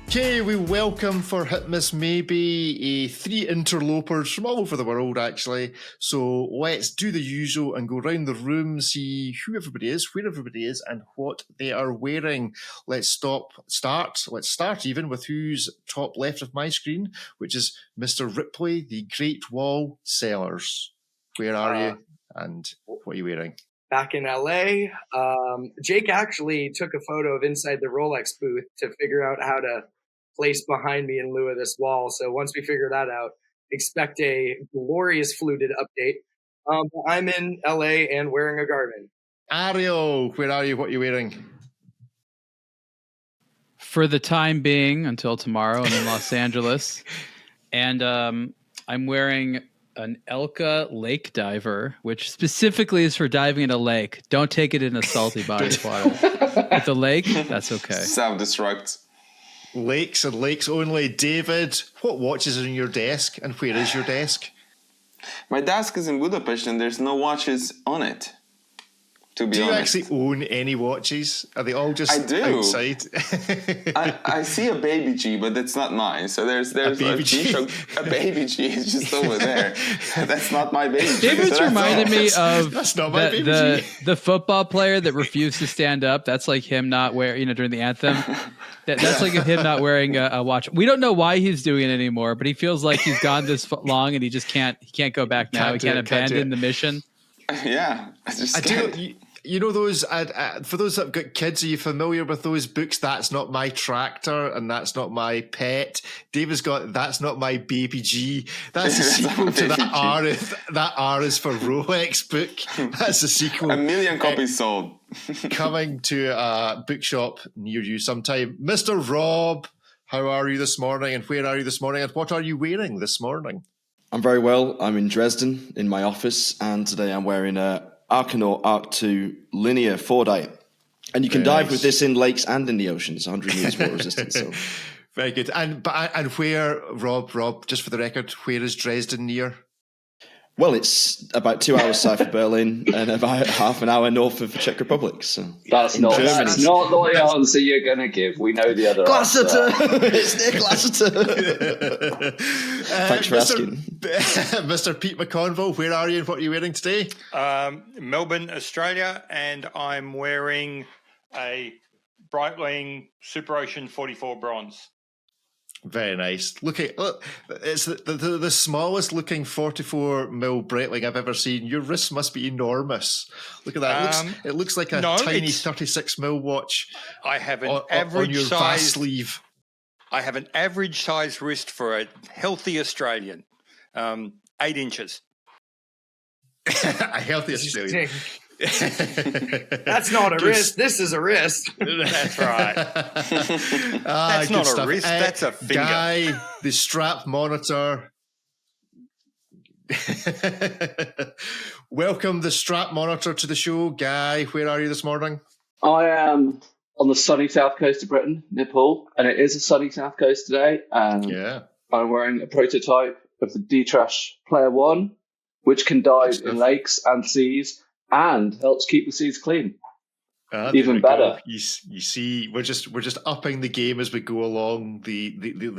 Okay, we welcome for Hit Miss Maybe 3 interlopers from all over the world, actually. So let's do the usual and go round the room, see who everybody is, where everybody is, and what they are wearing. Let's start even with who's top left of my screen, which is Mr. Ripley, the Great Wall Sellers. Where are you, and what are you wearing? Back in LA, Jake actually took a photo of inside the Rolex booth to figure out how to place behind me in lieu of this wall. So once we figure that out, expect a glorious fluted update. I'm in LA and wearing a Garmin. Ariel, where are you? What are you wearing? For the time being, until tomorrow, I'm in Los Angeles. And I'm wearing an Elka lake diver, which specifically is for diving in a lake. Don't take it in a salty body of water. At the lake, that's okay. Self-destruct. Lakes and lakes only. David, what watches are on your desk, and where is your desk? My desk is in Budapest and there's no watches on it, to be honest. Do you actually own any watches? Are they all just outside? I see a baby G, but that's not mine. So there's a baby G. A baby G is just over there. That's not my baby G. David's reminded me of that's not my baby G. The football player that refused to stand up. That's like him not wearing, during the anthem. That's like him not wearing a watch. We don't know why he's doing it anymore, but he feels like he's gone this long and he just can't go back now. He can't abandon the mission. Yeah. You know those, for those that have got kids, are you familiar with those books, That's Not My Tractor and That's Not My Pet? David's got That's Not My Baby G. That's a sequel to that R is for Rolex book. That's a sequel. 1 million copies sold. Coming to a bookshop near you sometime. Mr. Rob, how are you this morning and where are you this morning and what are you wearing this morning? I'm very well. I'm in Dresden in my office and today I'm wearing a Arcanaut Arc 2 linear 4-day. And you can dive with this in lakes and in the ocean. It's 100 meters water resistant. So. Very good. And where, Rob, just for the record, where is Dresden near? Well, it's about 2 hours south of Berlin and about half an hour north of the Czech Republic. So that's not the answer you're going to give. We know the other Glasseter. It's near Glasseter. Thanks for asking. Mr. Pete McConville, where are you and what are you wearing today? Melbourne, Australia, and I'm wearing a Breitling Super Ocean 44 bronze. Very nice. Look, it's the smallest looking 44mm Breitling I've ever seen. Your wrist must be enormous. Look at that. It looks like a tiny 36mm watch. I have an average on your size vast sleeve. I have an average size wrist for a healthy Australian. 8 inches. A healthy Australian. That's not a wrist. This is a wrist. That's right. That's not a wrist. That's a finger. Guy, the strap monitor. Welcome the strap monitor to the show. Guy, where are you this morning? I am on the sunny south coast of Britain, Nepal, and it is a sunny south coast today. Yeah. I'm wearing a prototype of the D-Trash Player 1, which can dive in lakes and seas and helps keep the seas clean. Even better. You see, we're just upping the game as we go along the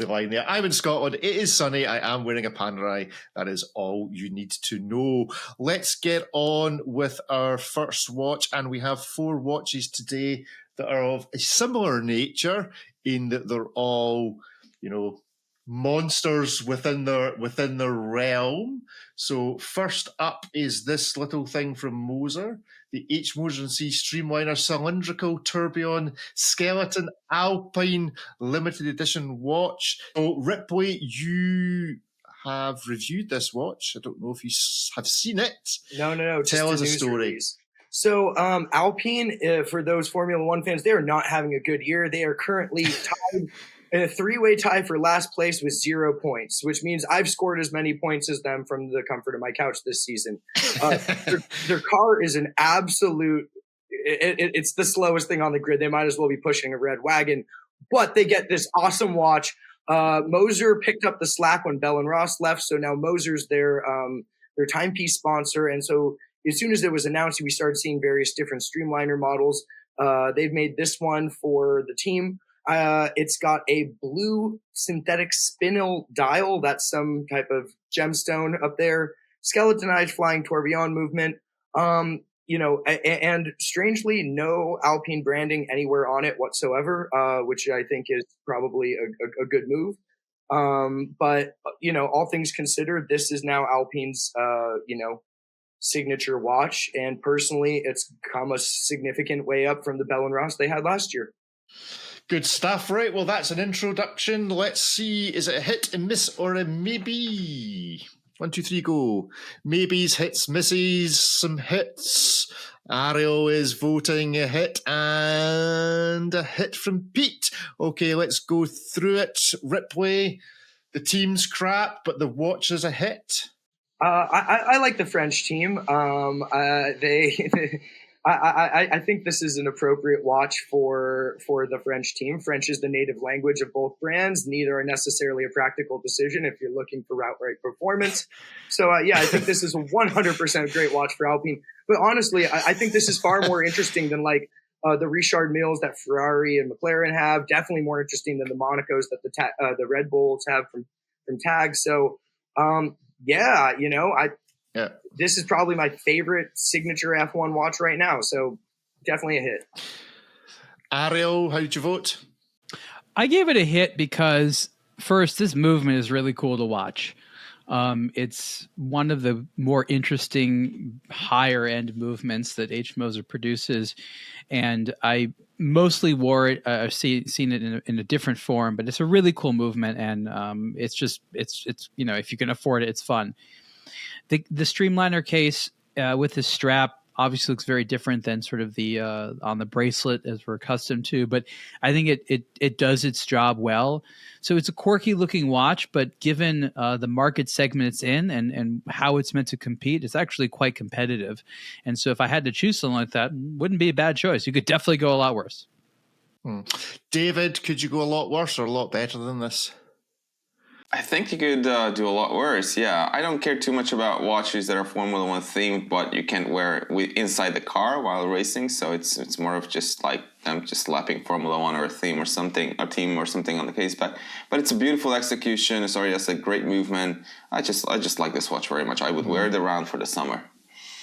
line there. I'm in Scotland. It is sunny. I am wearing a Panerai. That is all you need to know. Let's get on with our first watch, and we have 4 watches today that are of a similar nature in that they're all, monsters within their realm. So first up is this little thing from Moser, the H. Moser & C Streamliner Cylindrical Tourbillon Skeleton Alpine limited edition watch. So Ripley, you have reviewed this watch. I don't know if you have seen it. No. Tell us a story. Release. So Alpine, for those Formula One fans, they are not having a good year. They are currently tied in a 3-way tie for last place with 0 points, which means I've scored as many points as them from the comfort of my couch this season. Their car is an absolute it's the slowest thing on the grid. They might as well be pushing a red wagon, but they get this awesome watch. Moser picked up the slack when Bell and Ross left, so now Moser's their timepiece sponsor. And so as soon as it was announced, we started seeing various different Streamliner models. They've made this one for the team. It's got a blue synthetic spinel dial. That's some type of gemstone up there. Skeletonized flying tourbillon movement. And strangely, no Alpine branding anywhere on it whatsoever, which I think is probably a good move. But all things considered, this is now Alpine's, signature watch. And personally, it's come a significant way up from the Bell & Ross they had last year. Good stuff, right? Well, that's an introduction. Let's see, is it a hit, a miss, or a maybe? 1, 2, 3, go. Maybes, hits, misses, some hits. Ariel is voting a hit and a hit from Pete. Okay, let's go through it. Ripley, the team's crap, but the watch is a hit. I like the French team. I think this is an appropriate watch for the French team. French is the native language of both brands. Neither are necessarily a practical decision if you're looking for outright performance. So, I think this is a 100% great watch for Alpine. But honestly, I think this is far more interesting than the Richard Milles that Ferrari and McLaren have. Definitely more interesting than the Monacos that the Red Bulls have from TAG. So, this is probably my favorite signature F1 watch right now. So definitely a hit. Ariel, how did you vote? I gave it a hit because first, this movement is really cool to watch. It's one of the more interesting higher end movements that H. Moser produces. And I mostly wore it. I've seen it in a different form, but it's a really cool movement. And it's if you can afford it, it's fun. The Streamliner case with the strap obviously looks very different than sort of the on the bracelet as we're accustomed to, but I think it does its job well. So it's a quirky looking watch, but given the market segment it's in and how it's meant to compete, it's actually quite competitive. And so if I had to choose something like that, wouldn't be a bad choice. You could definitely go a lot worse. David, could you go a lot worse or a lot better than this? I think you could do a lot worse, yeah. I don't care too much about watches that are Formula One themed, but you can't wear it inside the car while racing, so it's more of just like them just slapping Formula One or a theme or something on the case back. But it's a beautiful execution. It's already a great movement. I just like this watch very much. I would wear it around for the summer.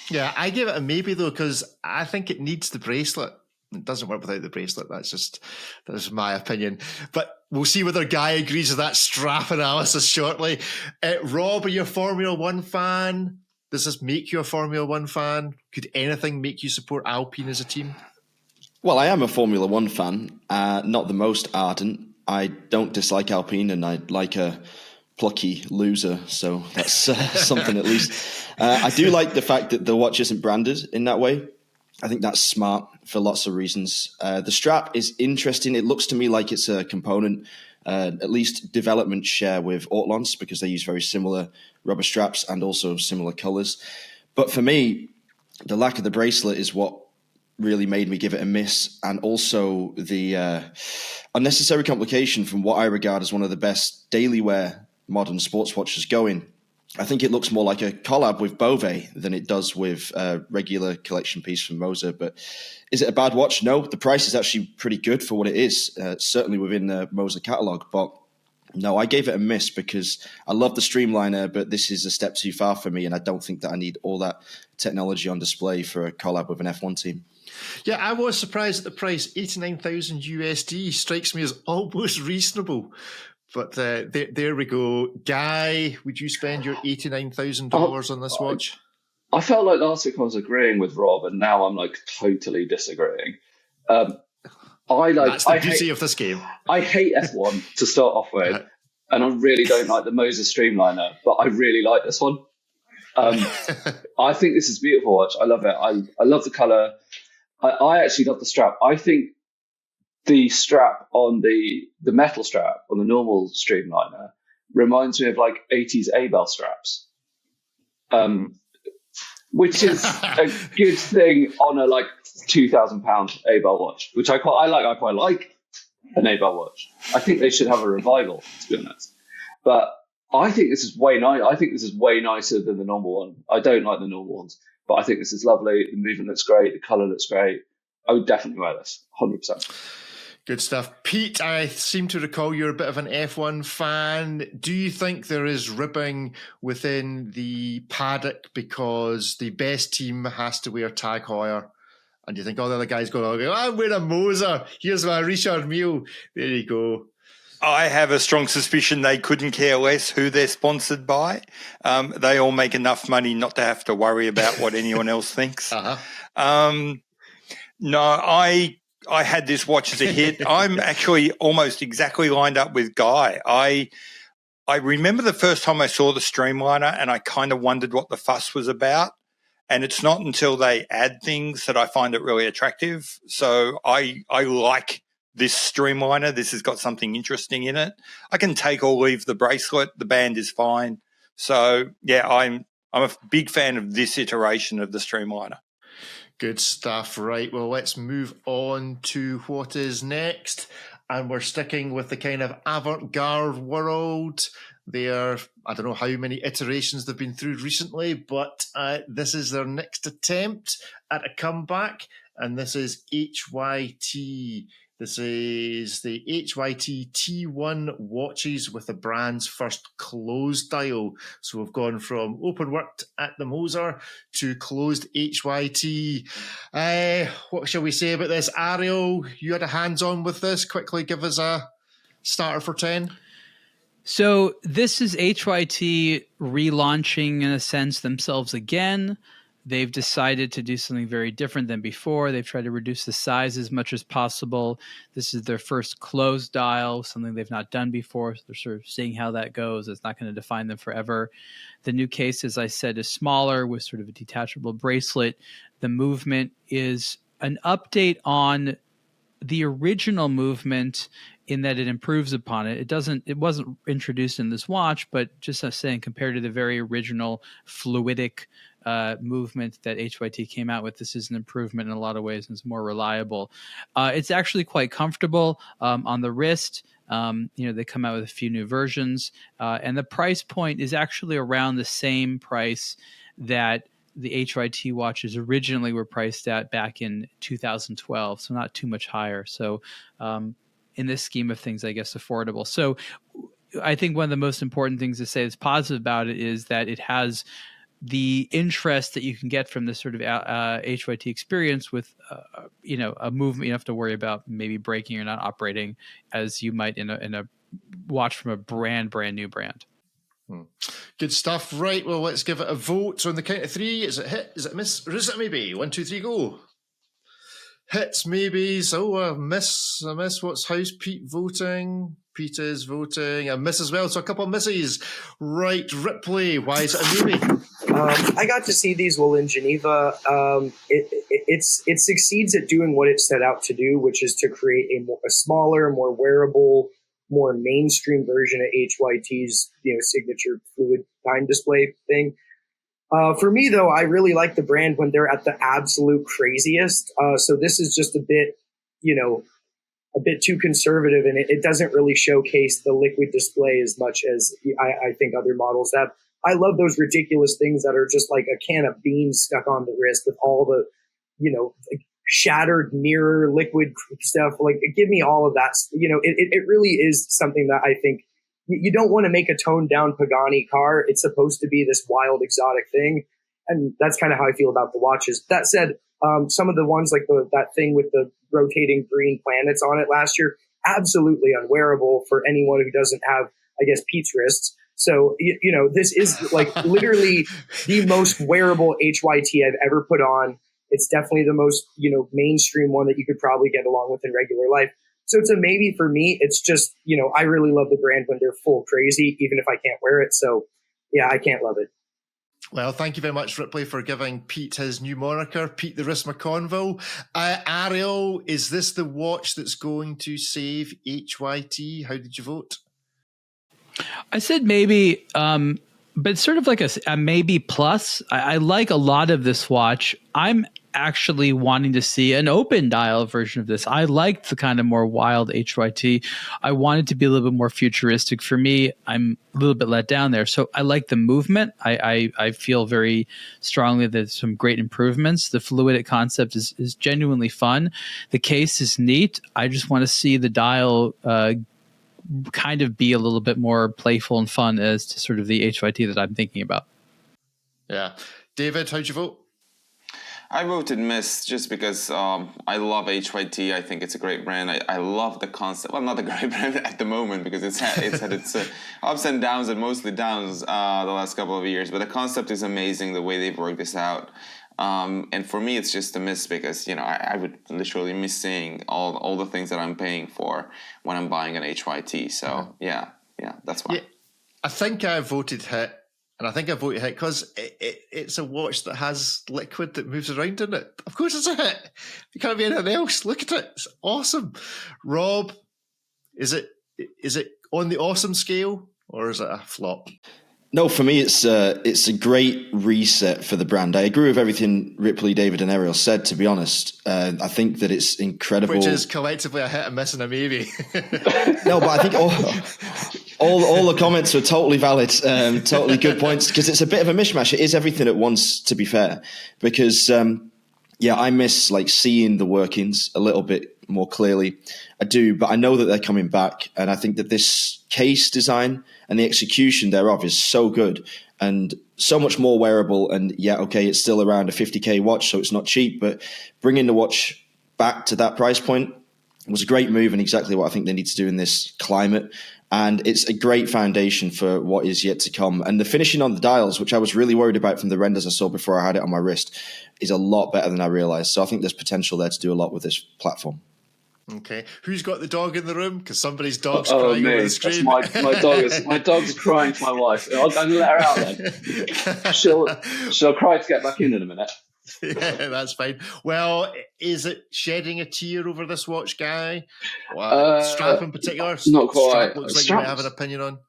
Yeah, I give it a maybe though, because I think it needs the bracelet. It doesn't work without the bracelet. That's my opinion. But we'll see whether Guy agrees with that strap analysis shortly. Rob, are you a Formula One fan? Does this make you a Formula One fan? Could anything make you support Alpine as a team? Well, I am a Formula One fan, not the most ardent. I don't dislike Alpine, and I like a plucky loser, so that's something at least. I do like the fact that the watch isn't branded in that way. I think that's smart for lots of reasons. The strap is interesting. It looks to me like it's a component, at least development share with Ortolans, because they use very similar rubber straps and also similar colors. But for me, the lack of the bracelet is what really made me give it a miss. And also the unnecessary complication from what I regard as one of the best daily wear modern sports watches going. I think it looks more like a collab with Beauvais than it does with a regular collection piece from Moser. But is it a bad watch? No, the price is actually pretty good for what it is, certainly within the Moser catalog. But no, I gave it a miss because I love the Streamliner, but this is a step too far for me, and I don't think that I need all that technology on display for a collab with an F1 team. Yeah, I was surprised at the price. 89,000 USD strikes me as almost reasonable. But there we go. Guy, would you spend your $89,000 on this watch? I felt like last week I was agreeing with Rob, and now I'm totally disagreeing. That's the beauty of this game. I hate F1 to start off with, and I really don't like the Moser Streamliner, but I really like this one. I think this is a beautiful watch. I love it. I love the color. I actually love the strap. I think the strap on the metal strap on the normal Streamliner reminds me of 80s Abel straps, which is a good thing on a £2,000 Abel watch, which I quite like an Abel watch. I think they should have a revival, to be honest. But I think this is way nice. I think this is way nicer than the normal one. I don't like the normal ones, but I think this is lovely. The movement looks great. The color looks great. I would definitely wear this, 100%. Good stuff. Pete, I seem to recall you're a bit of an F1 fan. Do you think there is ribbing within the paddock because the best team has to wear Tag Heuer? And do you think all the other guys go, I'm wearing a Moser. Here's my Richard Mille. There you go. I have a strong suspicion they couldn't care less who they're sponsored by. They all make enough money not to have to worry about what anyone else thinks. No, I had this watch as a hit. I'm actually almost exactly lined up with Guy. I remember the first time I saw the Streamliner and I kind of wondered what the fuss was about. And it's not until they add things that I find it really attractive. So I like this Streamliner. This has got something interesting in it. I can take or leave the bracelet. The band is fine. So, yeah, I'm a big fan of this iteration of the Streamliner. Good stuff. Right. Well, let's move on to what is next. And we're sticking with the kind of avant-garde world. I don't know how many iterations they've been through recently, but this is their next attempt at a comeback. And this is HYT. This is the HYT T1 watches with the brand's first closed dial. So we've gone from open worked at the Moser to closed HYT. What shall we say about this? Ariel, you had a hands-on with this. Quickly give us a starter for 10. So this is HYT relaunching, in a sense, themselves again. They've decided to do something very different than before. They've tried to reduce the size as much as possible. This is their first closed dial, something they've not done before. So they're sort of seeing how that goes. It's not going to define them forever. The new case, as I said, is smaller with sort of a detachable bracelet. The movement is an update on the original movement in that it improves upon it. It wasn't introduced in this watch, but just as saying, compared to the very original fluidic movement that HYT came out with, this is an improvement in a lot of ways and it's more reliable. It's actually quite comfortable on the wrist. They come out with a few new versions, and the price point is actually around the same price that the HYT watches originally were priced at back in 2012, so not too much higher. So in this scheme of things, I guess affordable. So I think one of the most important things to say that's positive about it is that it has the interest that you can get from this sort of HYT experience with, a movement you don't have to worry about maybe breaking or not operating as you might in a watch from a brand new brand. Good stuff. Right. Well, let's give it a vote. So on the count of three, is it hit? Is it miss? Or is it maybe? 1, 2, 3, go. Hits, maybes. Oh, a miss. How's Pete voting? Pete is voting. A miss as well. So a couple of misses. Right. Ripley. Why is it a maybe? I got to see these while in Geneva. It succeeds at doing what it set out to do, which is to create a smaller, more wearable, more mainstream version of HYT's signature fluid time display thing. For me, though, I really like the brand when they're at the absolute craziest. So this is just a bit too conservative, and it doesn't really showcase the liquid display as much as I think other models have. I love those ridiculous things that are just like a can of beans stuck on the wrist with all the, shattered mirror liquid stuff. Like, give me all of that. It really is something that I think you don't want to make a toned down Pagani car. It's supposed to be this wild, exotic thing. And that's kind of how I feel about the watches. That said, some of the ones like that thing with the rotating green planets on it last year, absolutely unwearable for anyone who doesn't have, I guess, Pete's wrists. So, this is like literally the most wearable HYT I've ever put on. It's definitely the most, mainstream one that you could probably get along with in regular life. So it's a maybe for me. It's just, I really love the brand when they're full crazy, even if I can't wear it. So, yeah, I can't love it. Well, thank you very much, Ripley, for giving Pete his new moniker, Pete the Wrist McConville. Ariel, is this the watch that's going to save HYT? How did you vote? I said maybe, but it's sort of like a maybe plus. I like a lot of this watch. I'm actually wanting to see an open dial version of this. I liked the kind of more wild HYT. I wanted to be a little bit more futuristic. For me, I'm a little bit let down there. So I like the movement. I feel very strongly that there's some great improvements. The fluidic concept is genuinely fun. The case is neat. I just want to see the dial kind of be a little bit more playful and fun as to sort of the HYT that I'm thinking about. Yeah. David, how'd you vote? I voted Mist just because I love HYT. I think it's a great brand. I love the concept. Well, not a great brand at the moment because it's had its ups and downs, and mostly downs the last couple of years. But the concept is amazing, the way they've worked this out. And for me, it's just a miss because, I would literally miss seeing all the things that I'm paying for when I'm buying an HYT. So, yeah, that's why. Yeah, I think I voted hit. And I think I voted hit because it's a watch that has liquid that moves around in it. Of course it's a hit. You can't be anything else. Look at it. It's awesome. Rob, is it on the awesome scale or is it a flop? No, for me, it's a great reset for the brand. I agree with everything Ripley, David, and Ariel said, to be honest. I think that it's incredible. Which is collectively a hit, a miss, and a maybe. No, but I think all the comments were totally valid, totally good points, because it's a bit of a mishmash. It is everything at once, to be fair, because, I miss seeing the workings a little bit more clearly. I do, but I know that they're coming back, and I think that this case design and the execution thereof is so good and so much more wearable. And it's still around a 50k watch, so it's not cheap, but bringing the watch back to that price point was a great move and exactly what I think they need to do in this climate. And it's a great foundation for what is yet to come. And the finishing on the dials, which I was really worried about from the renders I saw before I had it on my wrist, is a lot better than I realized. So I think there's potential there to do a lot with this platform. Okay, who's got the dog in the room? Because somebody's dog's crying over the screen. My dog's crying to my wife. I'm going to let her out then. She'll cry to get back in a minute. Yeah, that's fine. Well, is it shedding a tear over this watch, Guy? Strap in particular? Not quite. Strap looks like you might have an opinion on.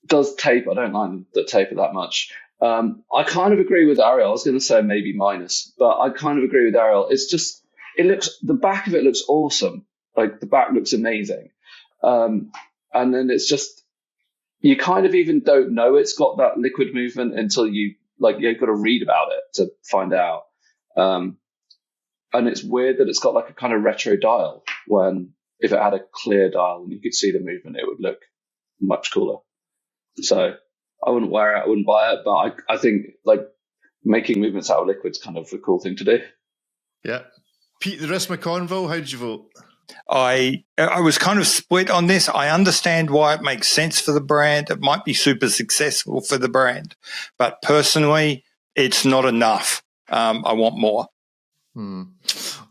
Does taper. I don't like the taper that much. I kind of agree with Ariel. I was going to say maybe minus, but I kind of agree with Ariel. It's just, the back of it looks awesome. The back looks amazing. And then it's just, you kind of even don't know it's got that liquid movement until you've got to read about it to find out. And it's weird that it's got a kind of retro dial when if it had a clear dial and you could see the movement, it would look much cooler. So I wouldn't wear it, I wouldn't buy it, but I think making movements out of liquid's kind of a cool thing to do. Yeah. Pete the Wrist McConville, how did you vote? I was kind of split on this. I understand why it makes sense for the brand. It might be super successful for the brand, but personally, it's not enough. I want more.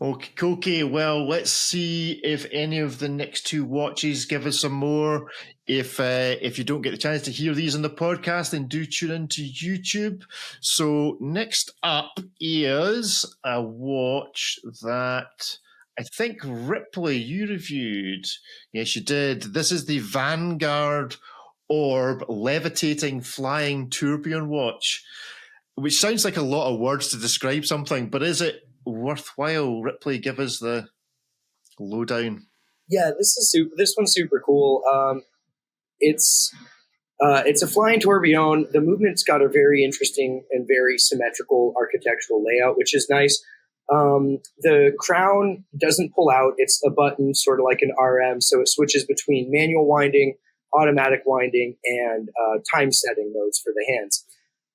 Okay. Well, let's see if any of the next two watches give us some more. If you don't get the chance to hear these on the podcast, then do tune into YouTube. So next up is a watch that I think Ripley, you reviewed. Yes, you did. This is the Vanguart Orb Levitating Flying Tourbillon watch, which sounds like a lot of words to describe something, but is it worthwhile? Ripley, give us the lowdown. Yeah, this one's super cool. It's a flying tourbillon. The movement's got a very interesting and very symmetrical architectural layout, which is nice. The crown doesn't pull out. It's a button, sort of like an RM, so it switches between manual winding, automatic winding, and time setting modes for the hands.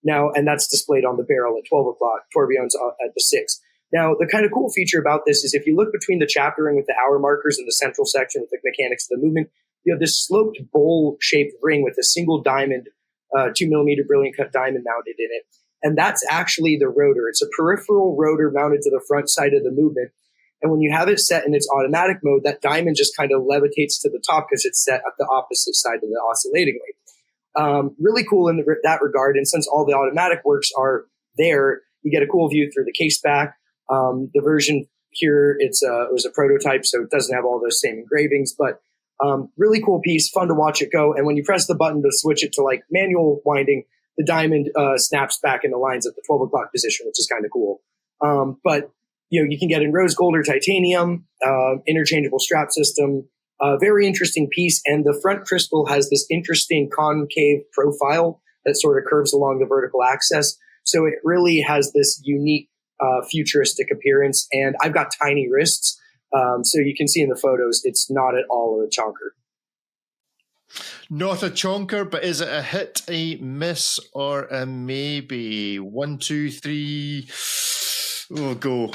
Now, and that's displayed on the barrel at 12 o'clock, tourbillons at the 6. Now, the kind of cool feature about this is if you look between the chapter ring with the hour markers and the central section with the mechanics of the movement, you have this sloped bowl-shaped ring with a single diamond, 2mm brilliant cut diamond mounted in it. And that's actually the rotor. It's a peripheral rotor mounted to the front side of the movement. And when you have it set in its automatic mode, that diamond just kind of levitates to the top because it's set at the opposite side of the oscillating weight. Really cool in that regard. And since all the automatic works are there, you get a cool view through the case back. The version here, it was a prototype, so it doesn't have all those same engravings, but really cool piece, fun to watch it go. And when you press the button to switch it to manual winding, the diamond snaps back into lines at the 12 o'clock position, which is kind of cool. But you can get in rose gold or titanium, interchangeable strap system. Very interesting piece. And the front crystal has this interesting concave profile that sort of curves along the vertical axis. So it really has this unique futuristic appearance. And I've got tiny wrists. So you can see in the photos, it's not at all a chonker. Not a chonker, but is it a hit, a miss, or a maybe? 1, 2, 3. Oh, go.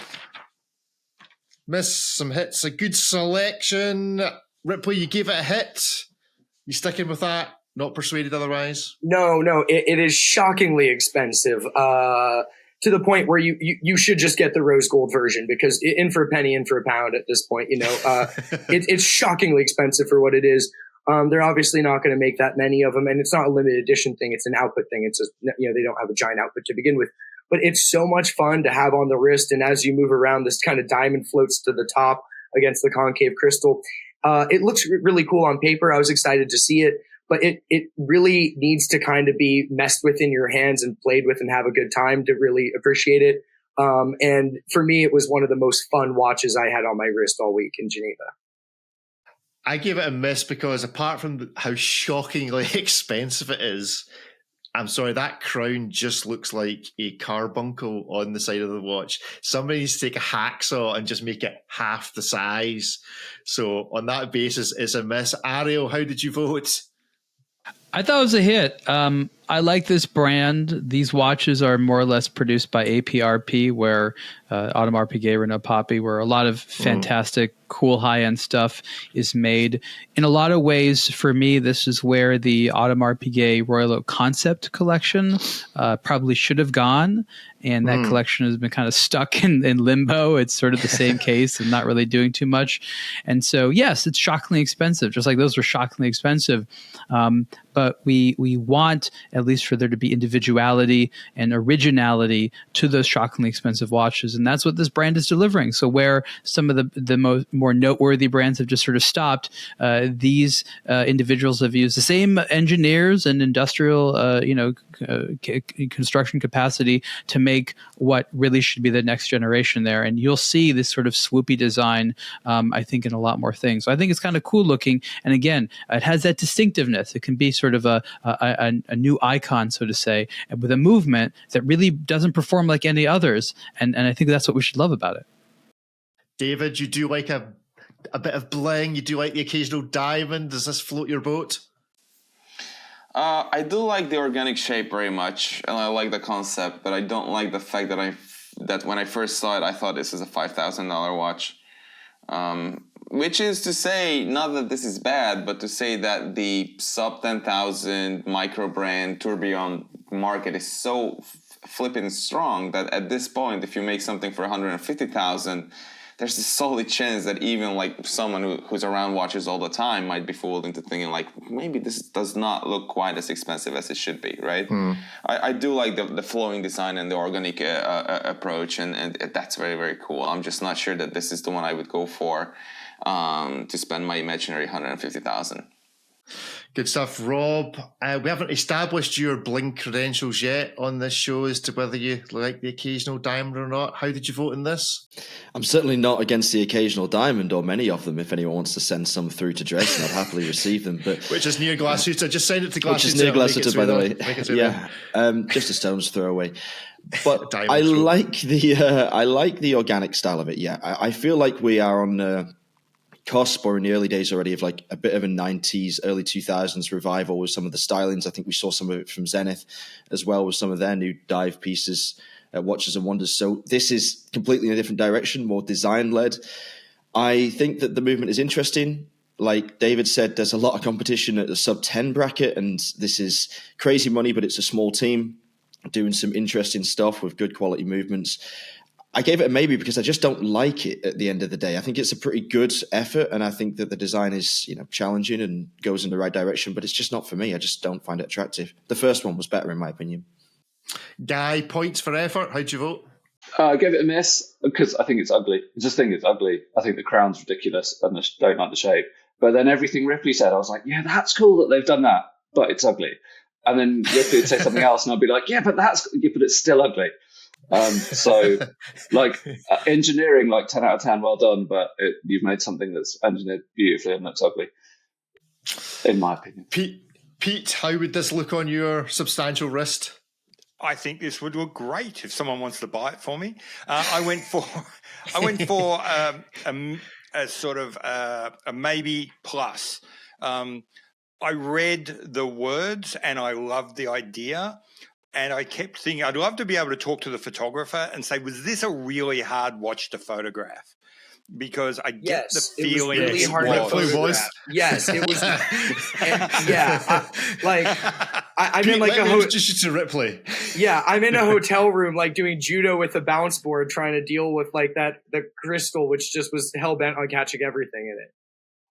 Miss, some hits, a good selection. Ripley, you gave it a hit. You sticking with that? Not persuaded otherwise? No, it is shockingly expensive. To the point where you should just get the rose gold version, because in for a penny, in for a pound at this point, it's shockingly expensive for what it is. They're obviously not going to make that many of them, and it's not a limited edition thing. It's an output thing. It's they don't have a giant output to begin with, but it's so much fun to have on the wrist. And as you move around, this kind of diamond floats to the top against the concave crystal. It looks really cool on paper. I was excited to see it, but it really needs to kind of be messed with in your hands and played with and have a good time to really appreciate it. And for me, it was one of the most fun watches I had on my wrist all week in Geneva. I gave it a miss because apart from how shockingly expensive it is, I'm sorry, that crown just looks like a carbuncle on the side of the watch. Somebody needs to take a hacksaw and just make it half the size. So on that basis, it's a miss. Ariel, how did you vote? I thought it was a hit. I like this brand. These watches are more or less produced by APRP, where Audemars Piguet, Renaud Papi, where a lot of fantastic, cool, high-end stuff is made. In a lot of ways, for me, this is where the Audemars Piguet Royal Oak Concept collection probably should have gone. And that collection has been kind of stuck in limbo. It's sort of the same case and not really doing too much. And so, yes, it's shockingly expensive, just like those were shockingly expensive. But we want, at least for there to be individuality and originality to those shockingly expensive watches. And that's what this brand is delivering. So where some of the more noteworthy brands have just sort of stopped, these individuals have used the same engineers and industrial, construction capacity to make what really should be the next generation there. And you'll see this sort of swoopy design, I think, in a lot more things. So I think it's kind of cool looking. And again, it has that distinctiveness. It can be sort of a new icon, so to say, with a movement that really doesn't perform like any others. And I think that's what we should love about it. David, you do like a bit of bling. You do like the occasional diamond. Does this float your boat? I do like the organic shape very much, and I like the concept, but I don't like the fact that when I first saw it, I thought this is a $5,000 watch. Which is to say, not that this is bad, but to say that the sub 10,000 micro brand Tourbillon market is so flipping strong that at this point, if you make something for 150,000, there's a solid chance that even like someone who's around watches all the time might be fooled into thinking like, maybe this does not look quite as expensive as it should be, right? I do like the flowing design and the organic approach, and that's very, very cool. I'm just not sure that this is the one I would go for to spend my imaginary 150,000. Good stuff, Rob. We haven't established your bling credentials yet on this show as to whether you like the occasional diamond or not. How did you vote in this? I'm certainly not against the occasional diamond or many of them. If anyone wants to send some through to Dresden, I'd happily receive them. But which is near Glashütte. Just send it to Glashütte. Which is near Glashütte, by the way. Yeah, just a stone's throw away. But I like the organic style of it. Yeah, I feel like we are on cusp or in the early days already of like a bit of a 90s, early 2000s revival with some of the stylings. I think we saw some of it from Zenith as well with some of their new dive pieces, Watches and Wonders. So this is completely in a different direction, more design-led. I think that the movement is interesting. Like David said, there's a lot of competition at the sub-10 bracket, and this is crazy money, but it's a small team doing some interesting stuff with good quality movements. I gave it a maybe because I just don't like it at the end of the day. I think it's a pretty good effort, and I think that the design is, challenging and goes in the right direction, but it's just not for me. I just don't find it attractive. The first one was better, in my opinion. Guy, points for effort. How'd you vote? I gave it a miss because I think it's ugly. I just think it's ugly. I think the crown's ridiculous and I don't like the shape. But then everything Ripley said, I was like, yeah, that's cool that they've done that, but it's ugly. And then Ripley would say something else, and I'd be like, yeah, but it's still ugly. So, like, engineering, like 10 out of 10, well done, but you've made something that's engineered beautifully and looks ugly, in my opinion. Pete, how would this look on your substantial wrist? I think this would look great if someone wants to buy it for me. I went for a sort of a maybe plus. I read the words and I loved the idea. And I kept thinking, I'd love to be able to talk to the photographer and say, was this a really hard watch to photograph? Because I get the feeling it was really hard to photograph. Yes, it was. I'm in like a just to Ripley. Yeah, I'm in a hotel room, like doing judo with a bounce board, trying to deal with like the crystal, which just was hell bent on catching everything in it.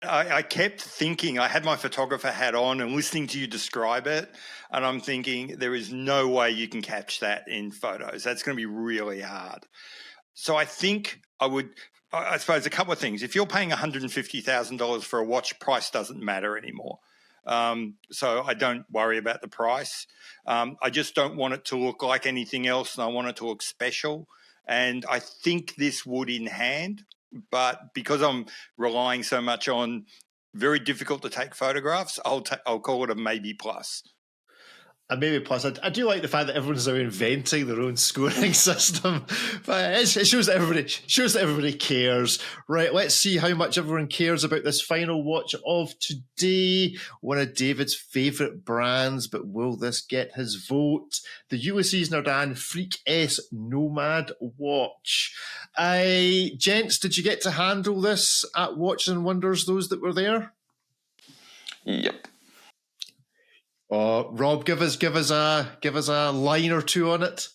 I kept thinking, I had my photographer hat on and listening to you describe it, and I'm thinking there is no way you can catch that in photos. That's going to be really hard. So I think I suppose a couple of things. If you're paying $150,000 for a watch, price doesn't matter anymore. So I don't worry about the price. I just don't want it to look like anything else, and I want it to look special. And I think this would in hand. But because I'm relying so much on very difficult to take photographs, I'll call it a maybe plus. A maybe plus. I do like the fact that everyone's now inventing their own scoring system. But it shows that everybody cares. Right, let's see how much everyone cares about this final watch of today. One of David's favourite brands, but will this get his vote? The Ulysse Nardin Freak S Nomad watch. Gents, did you get to handle this at Watches and Wonders, those that were there? Yep. Rob, give us a line or two on it.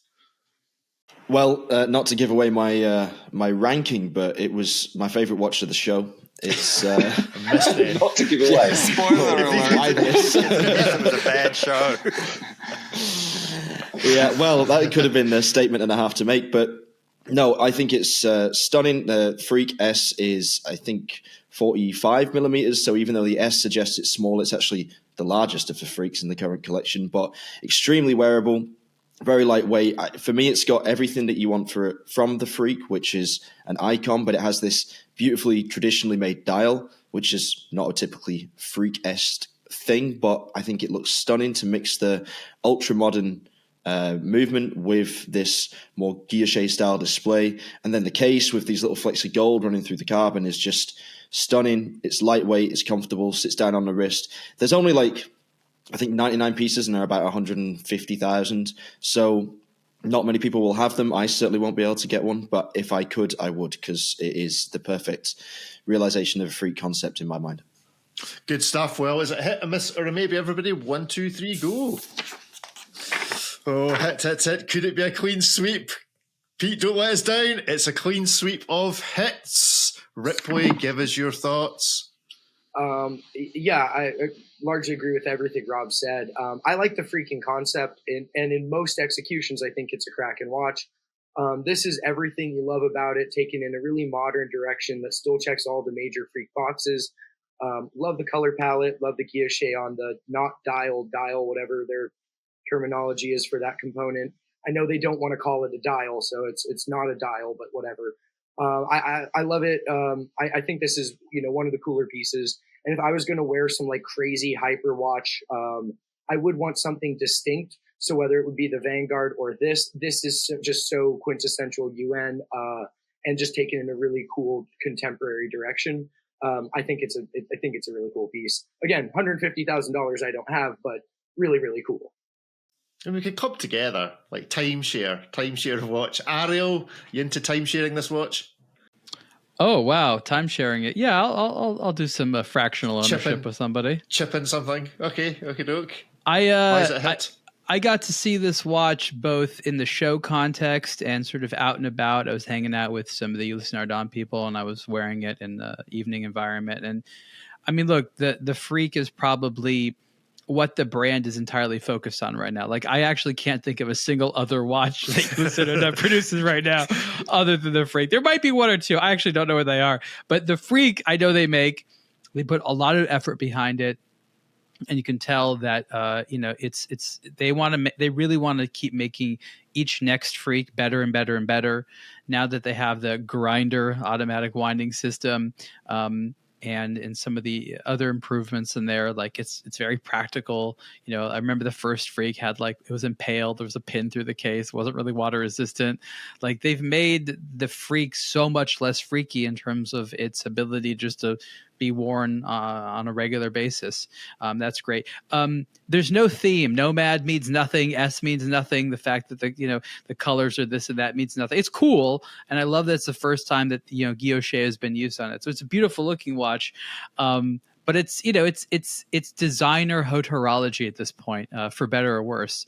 Well, not to give away my ranking, but it was my favourite watch of the show. It's not to give away. Spoiler alert. It was a bad show. Yeah, well, that could have been a statement and a half to make, but no, I think it's stunning. The Freak S is, I think, 45 millimeters. So even though the S suggests it's small, it's actually the largest of the Freaks in the current collection, but extremely wearable, very lightweight. For me, it's got everything that you want from the Freak, which is an icon, but it has this beautifully traditionally made dial, which is not a typically Freak-esque thing, but I think it looks stunning to mix the ultra-modern movement with this more guilloche style display. And then the case with these little flecks of gold running through the carbon is just stunning. It's lightweight, it's comfortable, sits down on the wrist. There's only I think 99 pieces and they're about 150,000. So not many people will have them. I certainly won't be able to get one, but if I could, I would, because it is the perfect realization of a Freak concept in my mind. Good stuff. Well, is it hit, a miss, or a maybe, everybody? 1, 2, 3, go. Oh, hit. Could it be a clean sweep? Pete, don't let us down. It's a clean sweep of hits. Ripley, give us your thoughts. I largely agree with everything Rob said. I like the freaking concept, and in most executions, I think it's a cracking watch. This is everything you love about it, taken in a really modern direction that still checks all the major Freak boxes. Love the color palette, love the guilloche on the not dial, whatever their terminology is for that component. I know they don't want to call it a dial, so it's not a dial, but whatever. I love it. I think this is, one of the cooler pieces. And if I was going to wear some like crazy hyper watch, I would want something distinct. So whether it would be the Vanguard or this is just so quintessential UN, and just taken in a really cool contemporary direction. I think it's a really cool piece. Again, $150,000 I don't have, but really, really cool. And we could club together, like timeshare watch. Ariel, you into timesharing this watch? Oh wow, timesharing it. Yeah, I'll do some fractional ownership with somebody. Chip in something. Okay, doke. Why is it hit? I got to see this watch both in the show context and sort of out and about. I was hanging out with some of the Ulysse Nardin people, and I was wearing it in the evening environment. And I mean, look, the Freak is probably what the brand is entirely focused on right now. Like, I actually can't think of a single other watch that Ulysse Nardin produces right now other than the Freak. There might be one or two. I actually don't know where they are. But the Freak, I know they put a lot of effort behind it. and you can tell that they really want to keep making each next freak better and better and better. Now that they have the grinder automatic winding system, and some of the other improvements in there, like it's very practical. I remember the first freak had it was impaled. There was a pin through the case. It wasn't really water resistant. Like they've made the freak so much less freaky in terms of its ability just to be worn on a regular basis. That's great. There's no theme. Nomad means nothing. S means nothing. The fact that the colors are this and that means nothing. It's cool, and I love that it's the first time that guilloche has been used on it. So it's a beautiful looking watch. But it's it's designer hotorology at this point, for better or worse.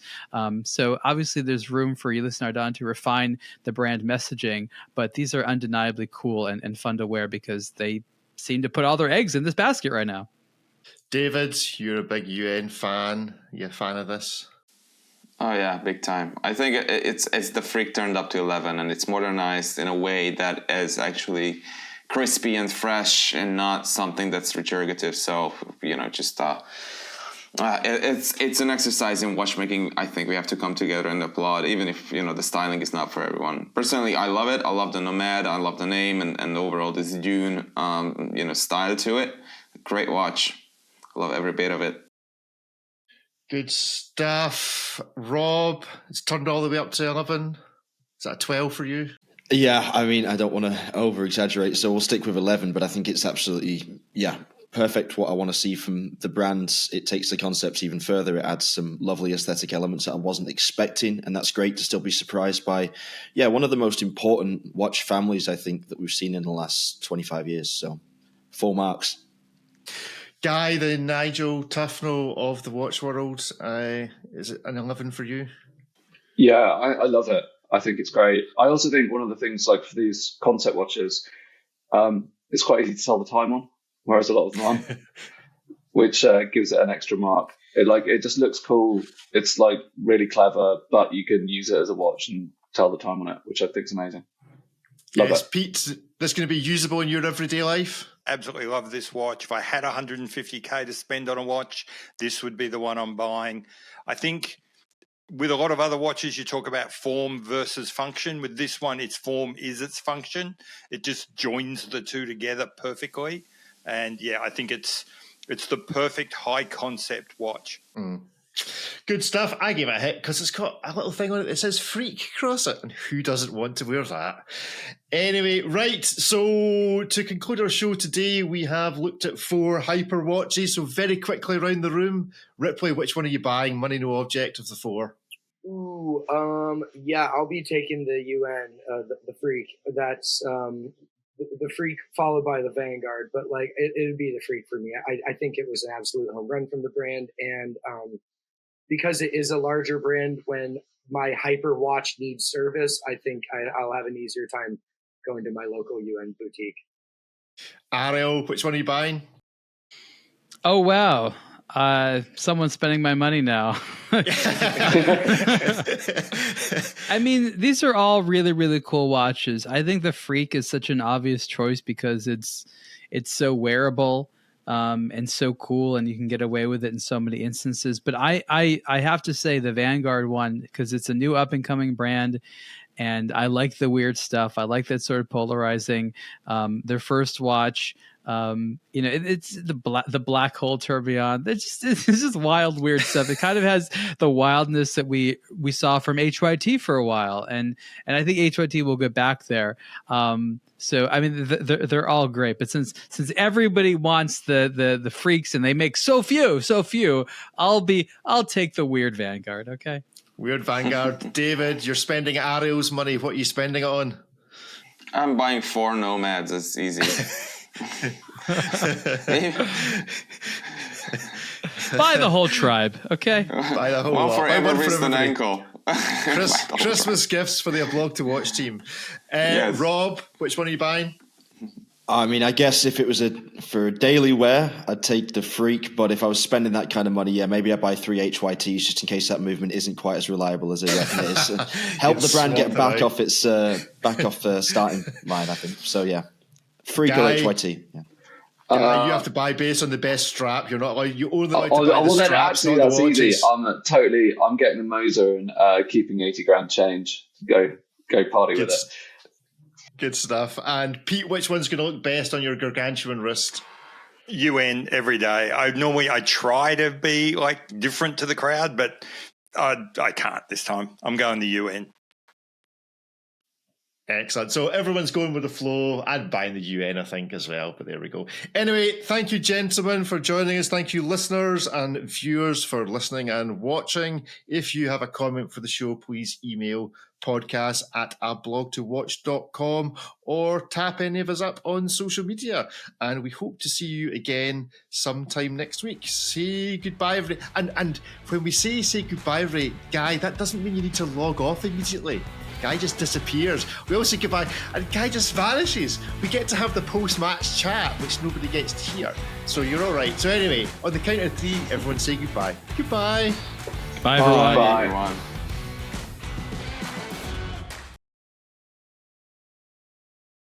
So obviously there's room for Ulysse Nardin to refine the brand messaging, but these are undeniably cool and fun to wear because they seem to put all their eggs in this basket right now. David, you're a big UN fan. You a fan of this? Oh yeah, big time. I think it's the freak turned up to 11, and it's modernized in a way that is actually crispy and fresh and not something that's regurgitative. So it's an exercise in watchmaking. I think we have to come together and applaud, even if the styling is not for everyone. Personally, I love it. I love the Nomad. I love the name and overall this Dune style to it. Great watch. I love every bit of it. Good stuff. Rob, it's turned all the way up to 11. Is that a 12 for you? Yeah, I mean, I don't want to over-exaggerate, so we'll stick with 11, but I think it's absolutely, perfect what I want to see from the brand. It takes the concept even further. It adds some lovely aesthetic elements that I wasn't expecting, and that's great to still be surprised by, one of the most important watch families, I think, that we've seen in the last 25 years. So, full marks. Guy, the Nigel Tufnell of the watch world, is it an 11 for you? Yeah, I love it. I think it's great. I also think one of the things, like for these concept watches, it's quite easy to tell the time on, whereas a lot of them aren't, which gives it an extra mark. It just looks cool. It's really clever, but you can use it as a watch and tell the time on it, which I think is amazing. Love it. Pete, this going to be usable in your everyday life? Absolutely love this watch. If I had 150K to spend on a watch, this would be the one I'm buying. I think with a lot of other watches, you talk about form versus function. With this one, its form is its function. It just joins the two together perfectly. And I think it's the perfect high concept watch. Mm. Good stuff. I gave it a hit because it's got a little thing on it that says freak across it, and who doesn't want to wear that? Anyway, right, so to conclude our show today, we have looked at 4 hyper watches. So very quickly around the room, Ripley, which one are you buying? Money no object of the 4. Ooh, I'll be taking the UN, the freak. That's the freak followed by the Vanguard, but it'd be the freak for me. I think it was an absolute home run from the brand, and because it is a larger brand, when my hyper watch needs service, I think I'll have an easier time going to my local UN boutique. Ariel, which one are you buying? Oh, wow. Someone's spending my money now. I mean, these are all really, really cool watches. I think the Freak is such an obvious choice because it's so wearable. And so cool, and you can get away with it in so many instances. But I have to say the Vanguard one, because it's a new up and coming brand, and I like the weird stuff. I like that sort of polarizing. Their first watch, it's the black hole tourbillon. It's just wild, weird stuff. It kind of has the wildness that we saw from HYT for a while, and I think HYT will get back there. So I mean, they're all great, but since everybody wants the freaks and they make so few, I'll take the weird Vanguard. Okay, weird Vanguard. David, you're spending Ariel's money. What are you spending it on? I'm buying 4 Nomads. It's easy. Buy the whole tribe, okay? Buy the whole one lot. for every wrist and everybody. ankle. Christmas gifts for the Vlog to Watch team. Yes. Rob, which one are you buying? I mean, I guess if it was for daily wear, I'd take the Freak. But if I was spending that kind of money, maybe I'd buy 3 HYTs just in case that movement isn't quite as reliable as it is. Help the brand get back off its starting line, I think. So Freak or HYT. Yeah. You have to buy based on the best strap. You're not allowed. You only allowed to buy the well, then straps, actually, not that's the watches. easy. I'm getting the Moser and keeping 80 grand change. Go party with it. Good stuff. And Pete, which one's going to look best on your gargantuan wrist? UN every day. I try to be like different to the crowd, but I can't this time. I'm going the UN. Excellent. So everyone's going with the flow. I'd buy the UN, I think, as well. But there we go. Anyway, thank you, gentlemen, for joining us. Thank you, listeners and viewers, for listening and watching. If you have a comment for the show, please email podcast@ablogtowatch.com or tap any of us up on social media. And we hope to see you again sometime next week. Say goodbye, everybody. And when we say goodbye, everybody, Guy, that doesn't mean you need to log off immediately. Guy just disappears. We all say goodbye, and Guy just vanishes. We get to have the post-match chat, which nobody gets to hear. So you're all right. So anyway, on the count of 3, everyone say goodbye. Goodbye. Bye, everyone. Bye. Everyone.